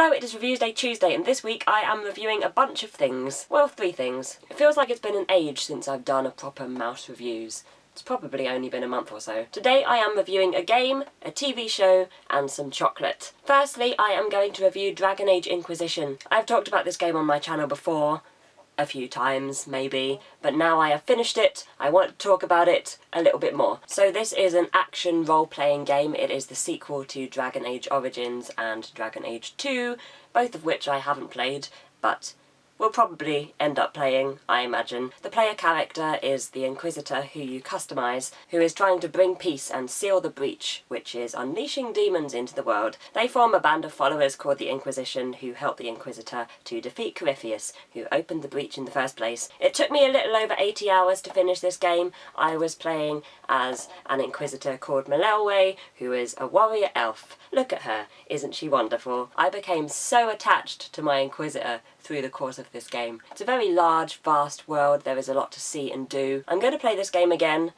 Hello, it is Reviews Day Tuesday, and this week I am reviewing a bunch of things. Well, 3 things. It feels like it's been an age since I've done a proper mouse reviews. It's probably only been a month or so. Today I am reviewing a game, a TV show, and some chocolate. Firstly, I am going to review Dragon Age Inquisition. I've talked about this game on my channel before, a few times, maybe, but now I have finished it, I want to talk about it a little bit more. So this is an action role-playing game. It is the sequel to Dragon Age Origins and Dragon Age 2, both of which I haven't played, but will probably end up playing, I imagine. The player character is the Inquisitor, who you customise, who is trying to bring peace and seal the breach, which is unleashing demons into the world. They form a band of followers called the Inquisition, who help the Inquisitor to defeat Corypheus, who opened the breach in the first place. It took me a little over 80 hours to finish this game. I was playing as an Inquisitor called Malelwe, who is a warrior elf. Look at her, isn't she wonderful? I became so attached to my Inquisitor through the course of this game. It's a very large, vast world. There is a lot to see and do. I'm going to play this game again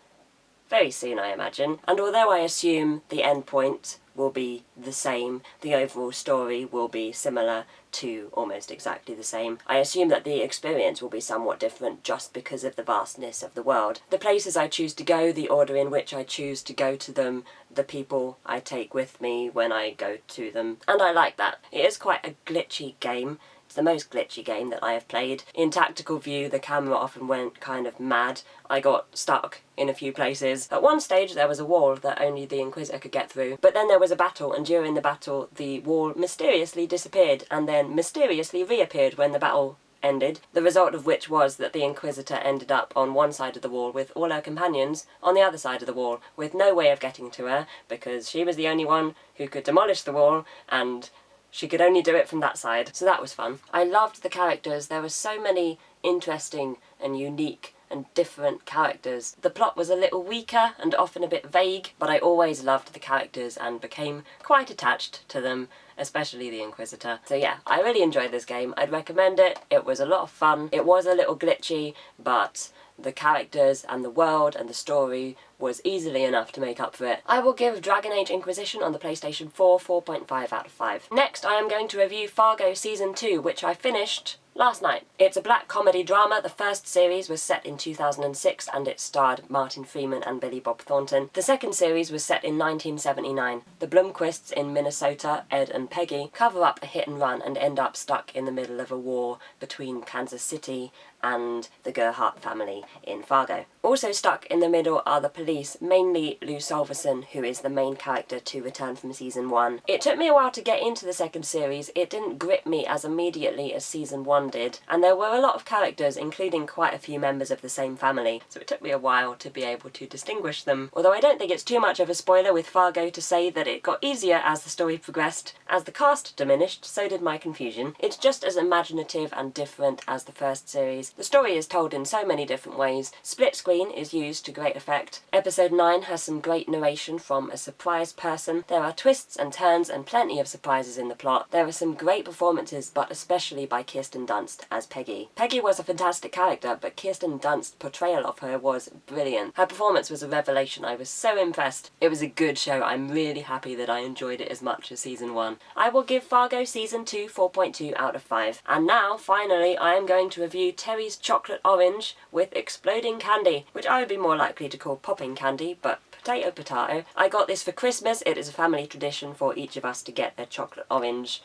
very soon, I imagine, and although I assume the end point will be the same, the overall story will be similar to almost exactly the same, I assume that the experience will be somewhat different just because of the vastness of the world. The places I choose to go, the order in which I choose to go to them, the people I take with me when I go to them, and I like that. It is quite a glitchy game. It's the most glitchy game that I have played. In tactical view, the camera often went kind of mad. I got stuck in a few places. At one stage there was a wall that only the Inquisitor could get through, but then there was a battle, and during the battle the wall mysteriously disappeared and then mysteriously reappeared when the battle ended, the result of which was that the Inquisitor ended up on one side of the wall with all her companions on the other side of the wall, with no way of getting to her, because she was the only one who could demolish the wall, and she could only do it from that side, so that was fun. I loved the characters. There were so many interesting and unique and different characters. The plot was a little weaker and often a bit vague, but I always loved the characters and became quite attached to them, especially the Inquisitor. So yeah, I really enjoyed this game. I'd recommend it. It was a lot of fun. It was a little glitchy, but the characters and the world and the story was easily enough to make up for it. I will give Dragon Age Inquisition on the PlayStation 4 4.5 out of 5. Next, I am going to review Fargo Season 2, which I finished last night. It's a black comedy drama. The first series was set in 2006 and it starred Martin Freeman and Billy Bob Thornton. The second series was set in 1979. The Blomquists in Minnesota, Ed and Peggy, cover up a hit and run and end up stuck in the middle of a war between Kansas City and the Gerhardt family in Fargo. Also stuck in the middle are the police, mainly Lou Solverson, who is the main character to return from Season 1. It took me a while to get into the second series. It didn't grip me as immediately as Season 1 did, and there were a lot of characters, including quite a few members of the same family, so it took me a while to be able to distinguish them. Although I don't think it's too much of a spoiler with Fargo to say that it got easier as the story progressed. As the cast diminished, so did my confusion. It's just as imaginative and different as the first series. The story is told in so many different ways. Split screen is used to great effect. Episode 9 has some great narration from a surprised person. There are twists and turns and plenty of surprises in the plot. There are some great performances, but especially by Kirsten Dunst as Peggy. Peggy was a fantastic character, but Kirsten Dunst's portrayal of her was brilliant. Her performance was a revelation. I was so impressed. It was a good show. I'm really happy that I enjoyed it as much as Season 1. I will give Fargo Season 2 4.2 out of 5. And now, finally, I am going to review Terry's Chocolate Orange with Exploding Candy, which I would be more likely to call popping candy, but potato potato. I got this for Christmas. It is a family tradition for each of us to get a chocolate orange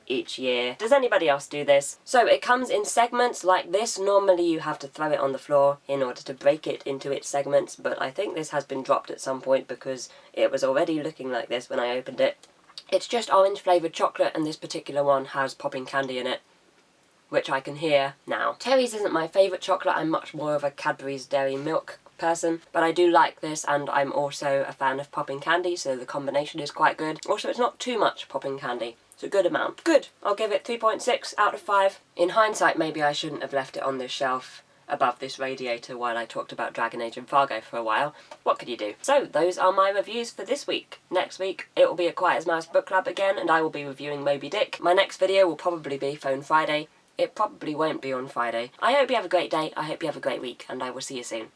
each year. Does anybody else do this? So it comes in segments like this. Normally you have to throw it on the floor in order to break it into its segments, but I think this has been dropped at some point because it was already looking like this when I opened it. It's just orange flavoured chocolate, and this particular one has popping candy in it, which I can hear now. Terry's isn't my favourite chocolate. I'm much more of a Cadbury's Dairy Milk person, but I do like this, and I'm also a fan of popping candy, so the combination is quite good. Also, it's not too much popping candy. It's a good amount. Good. I'll give it 3.6 out of 5. In hindsight, maybe I shouldn't have left it on this shelf above this radiator while I talked about Dragon Age and Fargo for a while. What could you do? So, those are my reviews for this week. Next week, it will be a Quiet as Mouse book club again, and I will be reviewing Moby Dick. My next video will probably be Phone Friday. It probably won't be on Friday. I hope you have a great day, I hope you have a great week, and I will see you soon.